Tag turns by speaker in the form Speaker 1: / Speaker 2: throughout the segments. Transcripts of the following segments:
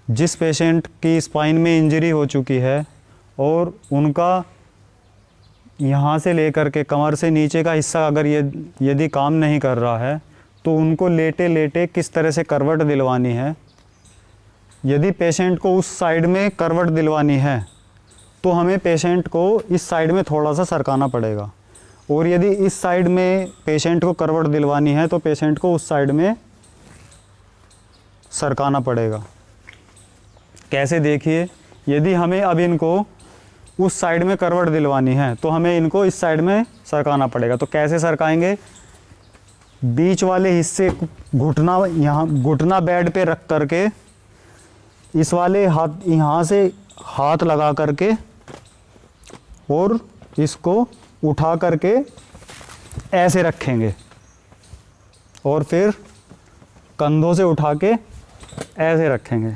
Speaker 1: जिस पेशेंट की स्पाइन में इंजरी हो चुकी है और उनका यहाँ से लेकर के कमर से नीचे का हिस्सा अगर यदि काम नहीं कर रहा है तो उनको लेटे लेटे किस तरह से करवट दिलवानी है। यदि पेशेंट को उस साइड में करवट दिलवानी है तो हमें पेशेंट को इस साइड में थोड़ा सा सरकाना पड़ेगा, और यदि इस साइड में पेशेंट को करवट दिलवानी है तो पेशेंट को उस साइड में सरकाना पड़ेगा। कैसे, देखिए, यदि हमें अब इनको उस साइड में करवट दिलवानी है तो हमें इनको इस साइड में सरकाना पड़ेगा। तो कैसे सरकाएंगे, बीच वाले हिस्से घुटना, यहाँ घुटना बेड पे रख करके इस वाले हाथ यहाँ से हाथ लगा करके और इसको उठा करके ऐसे रखेंगे, और फिर कंधों से उठा के ऐसे रखेंगे।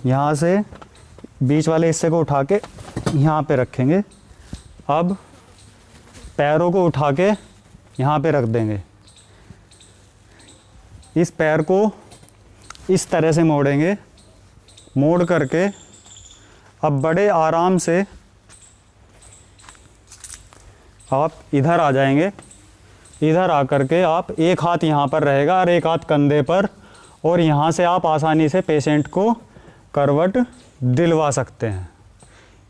Speaker 1: यहाँ से बीच वाले हिस्से को उठा के यहाँ पे रखेंगे। अब पैरों को उठा के यहाँ पे रख देंगे। इस पैर को इस तरह से मोड़ेंगे, मोड़ करके अब बड़े आराम से आप इधर आ जाएंगे। इधर आकर के आप एक हाथ यहाँ पर रहेगा और एक हाथ कंधे पर, और यहाँ से आप आसानी से पेशेंट को करवट दिलवा सकते हैं।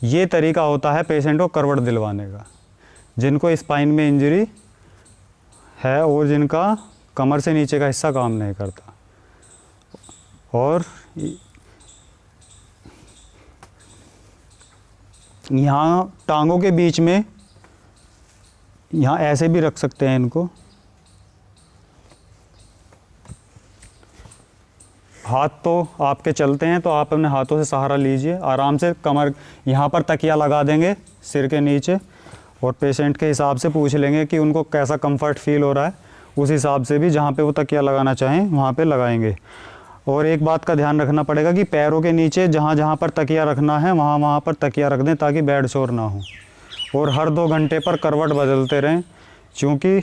Speaker 1: ये तरीका होता है पेशेंट को करवट दिलवाने का, जिनको स्पाइन में इंजरी है और जिनका कमर से नीचे का हिस्सा काम नहीं करता। और यहाँ टांगों के बीच में, यहाँ ऐसे भी रख सकते हैं इनको। हाथ तो आपके चलते हैं तो आप अपने हाथों से सहारा लीजिए, आराम से कमर यहाँ पर तकिया लगा देंगे सिर के नीचे, और पेशेंट के हिसाब से पूछ लेंगे कि उनको कैसा कंफर्ट फील हो रहा है। उस हिसाब से भी जहाँ पे वो तकिया लगाना चाहें वहाँ पे लगाएंगे। और एक बात का ध्यान रखना पड़ेगा कि पैरों के नीचे जहाँ जहाँ पर तकिया रखना है वहाँ वहाँ पर तकिया रख दें ताकि बेड शोर ना हो। और हर 2 घंटे पर करवट बदलते रहें, क्योंकि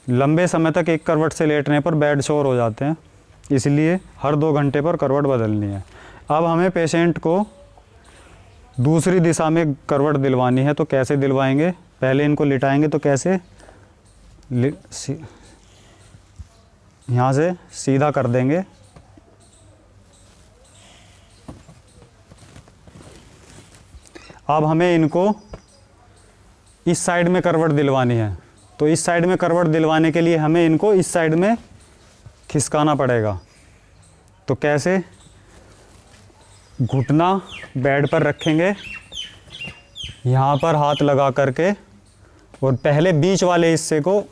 Speaker 1: लंबे समय तक एक करवट से लेटने पर बेड शोर हो जाते हैं, इसलिए हर 2 घंटे पर करवट बदलनी है। अब हमें पेशेंट को दूसरी दिशा में करवट दिलवानी है, तो कैसे दिलवाएंगे, पहले इनको लिटाएंगे तो कैसे, यहाँ से सीधा कर देंगे। अब हमें इनको इस साइड में करवट दिलवानी है, तो इस साइड में करवट दिलवाने के लिए हमें इनको इस साइड में खिसकाना पड़ेगा। तो कैसे, घुटना बेड पर रखेंगे, यहाँ पर हाथ लगा करके, और पहले बीच वाले हिस्से को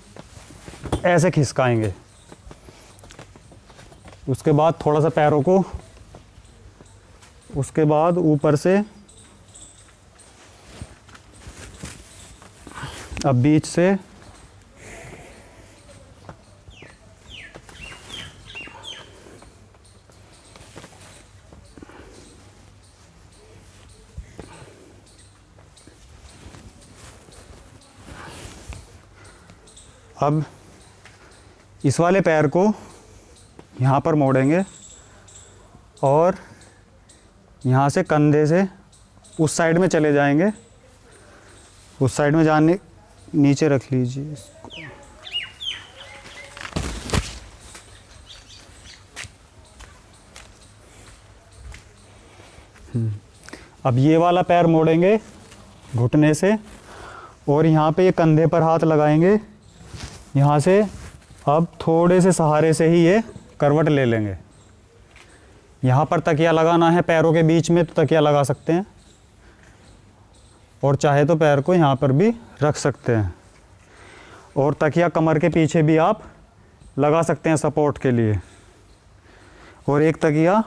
Speaker 1: ऐसे खिसकाएंगे। उसके बाद थोड़ा सा पैरों को, उसके बाद ऊपर से अब बीच से अब इस वाले पैर को यहाँ पर मोड़ेंगे और यहाँ से कंधे से उस साइड में चले जाएंगे। उस साइड में जाने, नीचे रख लीजिए इसको। अब ये वाला पैर मोड़ेंगे घुटने से, और यहाँ पे ये कंधे पर हाथ लगाएंगे। यहाँ से अब थोड़े से सहारे से ही ये करवट ले लेंगे। यहाँ पर तकिया लगाना है पैरों के बीच में तो तकिया लगा सकते हैं, और चाहे तो पैर को यहाँ पर भी रख सकते हैं, और तकिया कमर के पीछे भी आप लगा सकते हैं सपोर्ट के लिए, और एक तकिया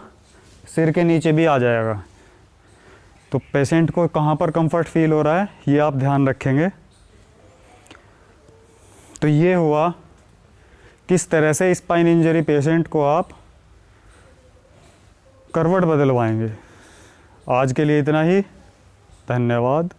Speaker 1: सिर के नीचे भी आ जाएगा। तो पेशेंट को कहाँ पर कंफर्ट फील हो रहा है ये आप ध्यान रखेंगे। तो ये हुआ किस तरह से स्पाइन इंजरी पेशेंट को आप करवट बदलवाएंगे। आज के लिए इतना ही, धन्यवाद।